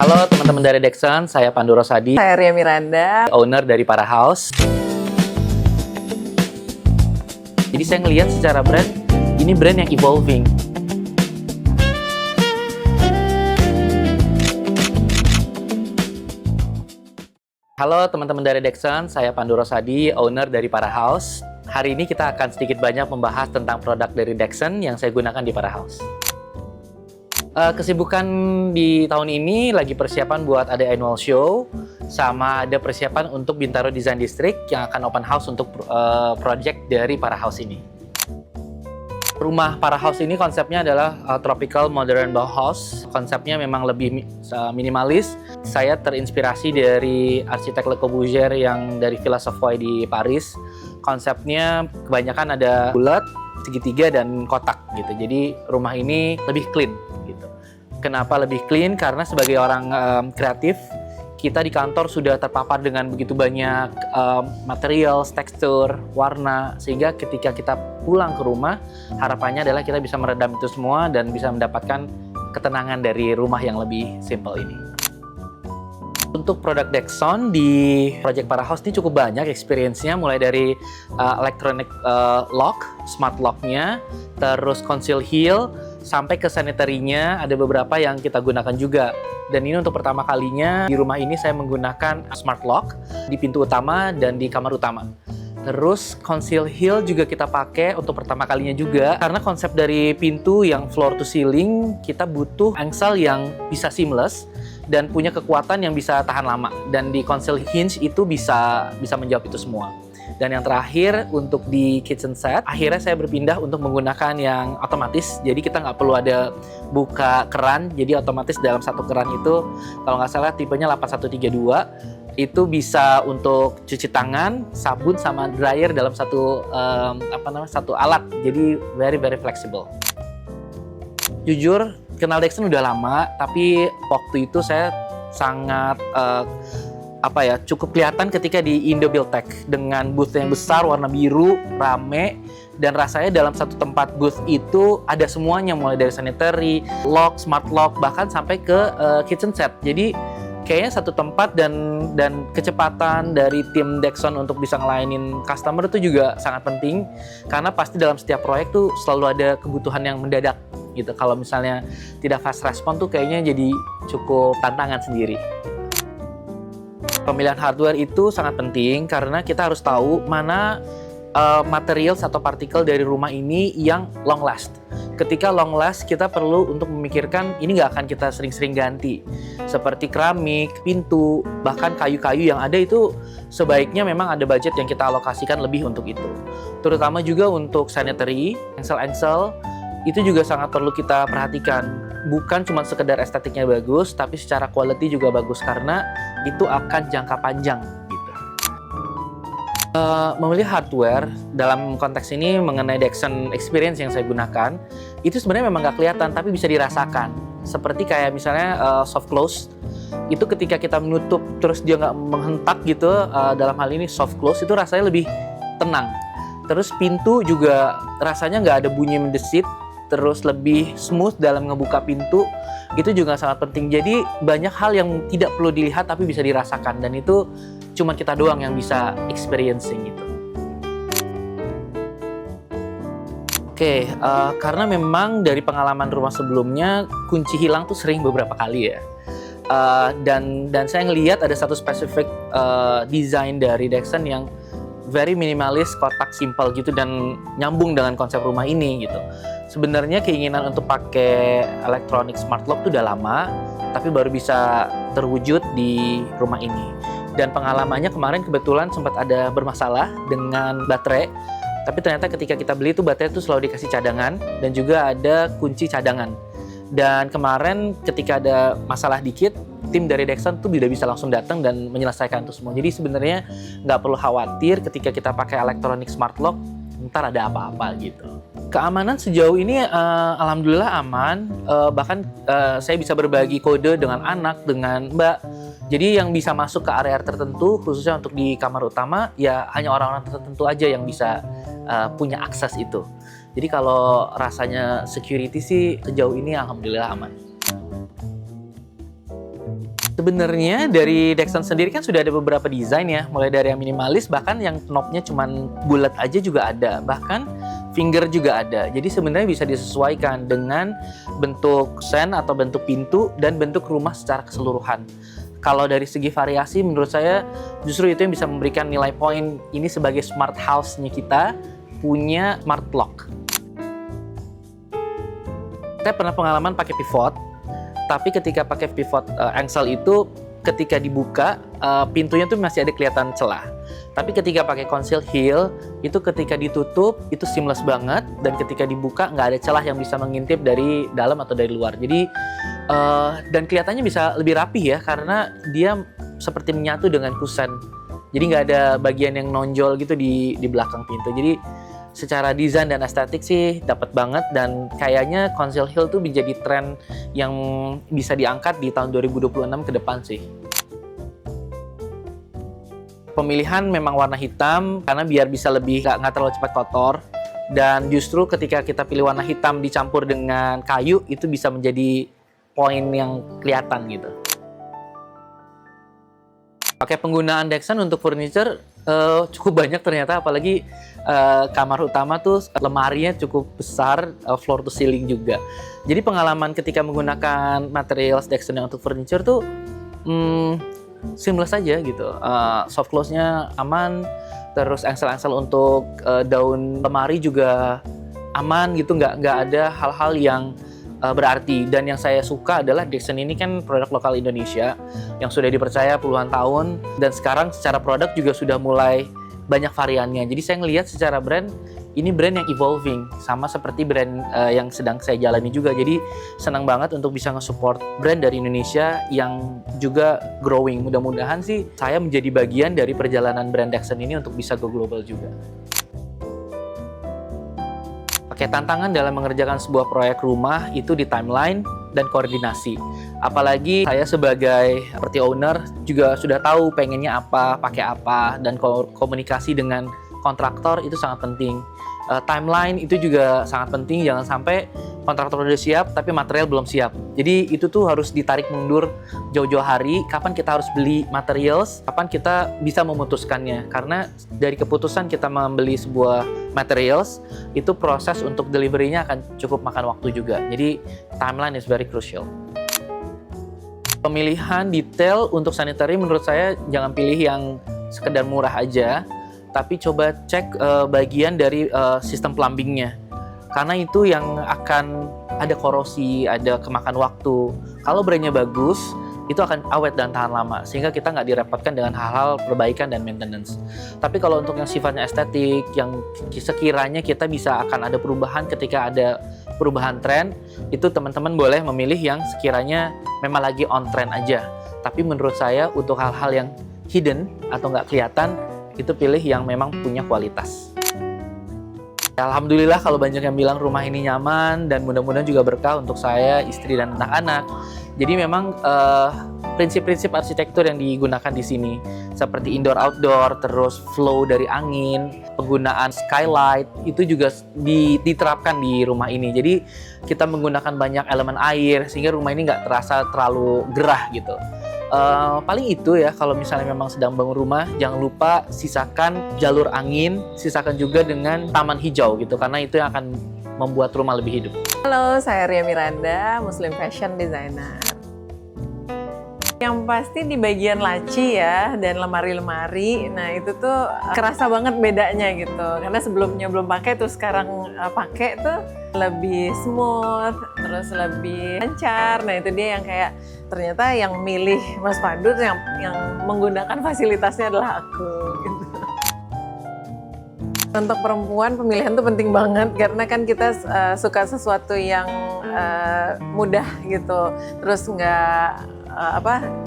Halo teman-teman dari Dexon, saya Pandu Rosadi, Saya Ria Miranda, owner dari Para House. Jadi saya ngelihat secara brand, ini brand yang evolving. Halo teman-teman dari Dexon, saya Pandu Rosadi, owner dari Para House. Hari ini kita akan sedikit banyak membahas tentang produk dari Dexon yang saya gunakan di Para House. Kesibukan di tahun ini lagi persiapan buat ada annual show, sama ada persiapan untuk Bintaro Design District yang akan open house untuk project dari Para House ini. Rumah Para House ini konsepnya adalah tropical modern Bauhaus. Konsepnya memang lebih minimalis. Saya terinspirasi dari arsitek Le Corbusier yang dari Villa Savoy di Paris. Konsepnya kebanyakan ada bulat, segitiga, dan kotak gitu. Jadi rumah ini lebih clean gitu. Kenapa lebih clean? Karena sebagai orang kreatif, kita di kantor sudah terpapar dengan begitu banyak material, tekstur, warna, sehingga ketika kita pulang ke rumah, harapannya adalah kita bisa meredam itu semua dan bisa mendapatkan ketenangan dari rumah yang lebih simple ini. Untuk produk Dexon di Project Para House ini cukup banyak experience-nya, mulai dari electronic lock, smart lock-nya, terus conceal heel, sampai ke sanitary-nya ada beberapa yang kita gunakan juga. Dan ini untuk pertama kalinya di rumah ini saya menggunakan smart lock di pintu utama dan di kamar utama. Terus conceal heel juga kita pakai untuk pertama kalinya juga, karena konsep dari pintu yang floor to ceiling, kita butuh engsel yang bisa seamless dan punya kekuatan yang bisa tahan lama. Dan di conceal hinge itu bisa menjawab itu semua. Dan yang terakhir untuk di kitchen set, akhirnya saya berpindah untuk menggunakan yang otomatis. Jadi kita nggak perlu ada buka keran, jadi otomatis dalam satu keran itu, kalau nggak salah tipenya 8132, itu bisa untuk cuci tangan, sabun, sama dryer dalam satu satu alat. Jadi very flexible. Jujur kenal Dexon udah lama, tapi waktu itu saya sangat cukup kelihatan ketika di Indo Build Tech dengan booth yang besar, warna biru, rame, dan rasanya dalam satu tempat booth itu ada semuanya, mulai dari sanitary, lock, smart lock, bahkan sampai ke kitchen set. Jadi kayaknya satu tempat dan kecepatan dari tim Dexon untuk bisa ngelainin customer itu juga sangat penting, karena pasti dalam setiap proyek tuh selalu ada kebutuhan yang mendadak gitu. Kalau misalnya tidak fast respon tuh kayaknya jadi cukup tantangan sendiri. Pemilihan hardware itu sangat penting karena kita harus tahu mana material atau partikel dari rumah ini yang long last. Ketika long last, kita perlu untuk memikirkan ini nggak akan kita sering-sering ganti. Seperti keramik, pintu, bahkan kayu-kayu yang ada itu sebaiknya memang ada budget yang kita alokasikan lebih untuk itu. Terutama juga untuk sanitary, engsel-engsel, itu juga sangat perlu kita perhatikan. Bukan cuma sekedar estetiknya bagus, tapi secara quality juga bagus, karena itu akan jangka panjang gitu. Memilih hardware dalam konteks ini mengenai Dexon experience yang saya gunakan, itu sebenarnya memang nggak kelihatan, tapi bisa dirasakan. Seperti kayak misalnya soft close, itu ketika kita menutup terus dia nggak menghentak gitu, dalam hal ini soft close, itu rasanya lebih tenang. Terus pintu juga rasanya nggak ada bunyi mendesit, terus lebih smooth dalam ngebuka pintu, itu juga sangat penting. Jadi banyak hal yang tidak perlu dilihat tapi bisa dirasakan, dan itu cuma kita doang yang bisa experiencing gitu. Oke, karena memang dari pengalaman rumah sebelumnya kunci hilang tuh sering beberapa kali ya. Dan saya ngelihat ada satu spesifik desain dari Dexon yang very minimalis, kotak simple gitu, dan nyambung dengan konsep rumah ini gitu. Sebenarnya keinginan untuk pakai electronic smart lock itu udah lama, tapi baru bisa terwujud di rumah ini. Dan pengalamannya kemarin kebetulan sempat ada bermasalah dengan baterai, tapi ternyata ketika kita beli itu baterai itu selalu dikasih cadangan dan juga ada kunci cadangan. Dan kemarin ketika ada masalah dikit, tim dari Dexon tuh tidak bisa langsung datang dan menyelesaikan itu semua. Jadi sebenarnya nggak perlu khawatir ketika kita pakai electronic smart lock, ntar ada apa-apa gitu. Keamanan sejauh ini alhamdulillah aman, bahkan saya bisa berbagi kode dengan anak, dengan mbak. Jadi yang bisa masuk ke area tertentu, khususnya untuk di kamar utama, ya hanya orang-orang tertentu aja yang bisa punya akses itu. Jadi kalau rasanya security sih sejauh ini alhamdulillah aman. Sebenarnya dari Dexon sendiri kan sudah ada beberapa desain ya, mulai dari yang minimalis, bahkan yang knobnya cuman bulat aja juga ada, bahkan finger juga ada. Jadi sebenarnya bisa disesuaikan dengan bentuk sen atau bentuk pintu dan bentuk rumah secara keseluruhan. Kalau dari segi variasi, menurut saya justru itu yang bisa memberikan nilai poin ini sebagai smart house-nya kita punya smart lock. Saya pernah pengalaman pakai pivot, tapi ketika pakai pivot engsel itu ketika dibuka pintunya tuh masih ada kelihatan celah. Tapi ketika pakai conceal heel itu ketika ditutup itu seamless banget, dan ketika dibuka nggak ada celah yang bisa mengintip dari dalam atau dari luar. Jadi dan kelihatannya bisa lebih rapi ya, karena dia seperti menyatu dengan kusen. Jadi nggak ada bagian yang nonjol gitu di belakang pintu. Jadi secara desain dan estetik sih dapat banget, dan kayaknya conceal heel tuh menjadi tren yang bisa diangkat di tahun 2026 ke depan sih. Pemilihan memang warna hitam karena biar bisa lebih nggak terlalu cepat kotor, dan justru ketika kita pilih warna hitam dicampur dengan kayu itu bisa menjadi poin yang kelihatan gitu. Pakai penggunaan Dexon untuk furniture cukup banyak ternyata, apalagi kamar utama tuh lemarinya cukup besar, floor to ceiling juga. Jadi pengalaman ketika menggunakan materials Dexon untuk furniture tuh seamless aja gitu. Soft close-nya aman, terus engsel-engsel untuk daun lemari juga aman gitu, nggak ada hal-hal yang berarti. Dan yang saya suka adalah Dexon ini kan produk lokal Indonesia yang sudah dipercaya puluhan tahun, dan sekarang secara produk juga sudah mulai banyak variannya. Jadi saya ngelihat secara brand, ini brand yang evolving, sama seperti brand yang sedang saya jalani juga. Jadi senang banget untuk bisa nge-support brand dari Indonesia yang juga growing. Mudah-mudahan sih saya menjadi bagian dari perjalanan brand Dexon ini untuk bisa go global juga. Kayak tantangan dalam mengerjakan sebuah proyek rumah itu di timeline dan koordinasi. Apalagi saya sebagai property owner juga sudah tahu pengennya apa, pakai apa, dan komunikasi dengan kontraktor itu sangat penting. Timeline itu juga sangat penting, jangan sampai kontraktor udah siap tapi material belum siap. Jadi itu tuh harus ditarik mundur jauh-jauh hari, kapan kita harus beli materials, kapan kita bisa memutuskannya. Karena dari keputusan kita membeli sebuah materials, itu proses untuk delivery-nya akan cukup makan waktu juga. Jadi timeline is very crucial. Pemilihan detail untuk sanitary menurut saya jangan pilih yang sekedar murah aja, tapi coba cek bagian dari sistem plumbingnya, karena itu yang akan ada korosi, ada kemakan waktu. Kalau brandnya bagus, itu akan awet dan tahan lama, sehingga kita nggak direpotkan dengan hal-hal perbaikan dan maintenance. Tapi kalau untuk yang sifatnya estetik, yang sekiranya kita bisa akan ada perubahan ketika ada perubahan tren, itu teman-teman boleh memilih yang sekiranya memang lagi on trend aja. Tapi menurut saya untuk hal-hal yang hidden atau nggak kelihatan, itu pilih yang memang punya kualitas. Alhamdulillah kalau banyak yang bilang rumah ini nyaman, dan mudah-mudahan juga berkah untuk saya, istri, dan anak-anak. Jadi memang prinsip-prinsip arsitektur yang digunakan di sini seperti indoor-outdoor, terus flow dari angin, penggunaan skylight itu juga diterapkan di rumah ini. Jadi kita menggunakan banyak elemen air sehingga rumah ini nggak terasa terlalu gerah gitu. Paling itu ya, kalau misalnya memang sedang bangun rumah, jangan lupa sisakan jalur angin, sisakan juga dengan taman hijau gitu, karena itu yang akan membuat rumah lebih hidup. Halo, saya Ria Miranda, Muslim Fashion Designer. Yang pasti di bagian laci ya, dan lemari-lemari, nah itu tuh kerasa banget bedanya gitu. Karena sebelumnya belum pakai, terus sekarang pakai tuh lebih smooth, terus lebih lancar. Nah itu dia yang kayak ternyata yang milih Mas Fadud yang menggunakan fasilitasnya adalah aku gitu. Untuk perempuan pemilihan tuh penting banget, karena kan kita suka sesuatu yang mudah gitu, terus nggak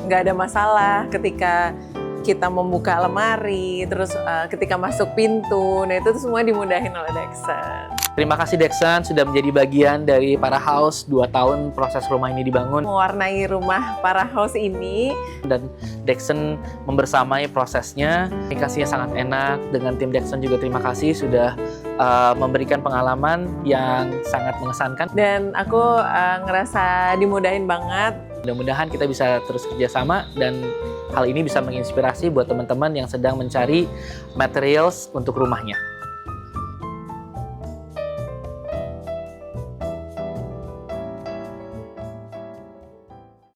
ada masalah ketika kita membuka lemari, terus ketika masuk pintu. Nah itu tuh semua dimudahin oleh Dexon. Terima kasih Dexon sudah menjadi bagian dari Para House 2 tahun proses rumah ini dibangun. Mewarnai rumah Para House ini. Dan Dexon membersamai prosesnya. Komunikasinya sangat enak. Dengan tim Dexon juga terima kasih sudah memberikan pengalaman yang sangat mengesankan. Dan aku ngerasa dimudahin banget Mudah-mudahan kita bisa terus kerjasama dan hal ini bisa menginspirasi buat teman-teman yang sedang mencari materials untuk rumahnya.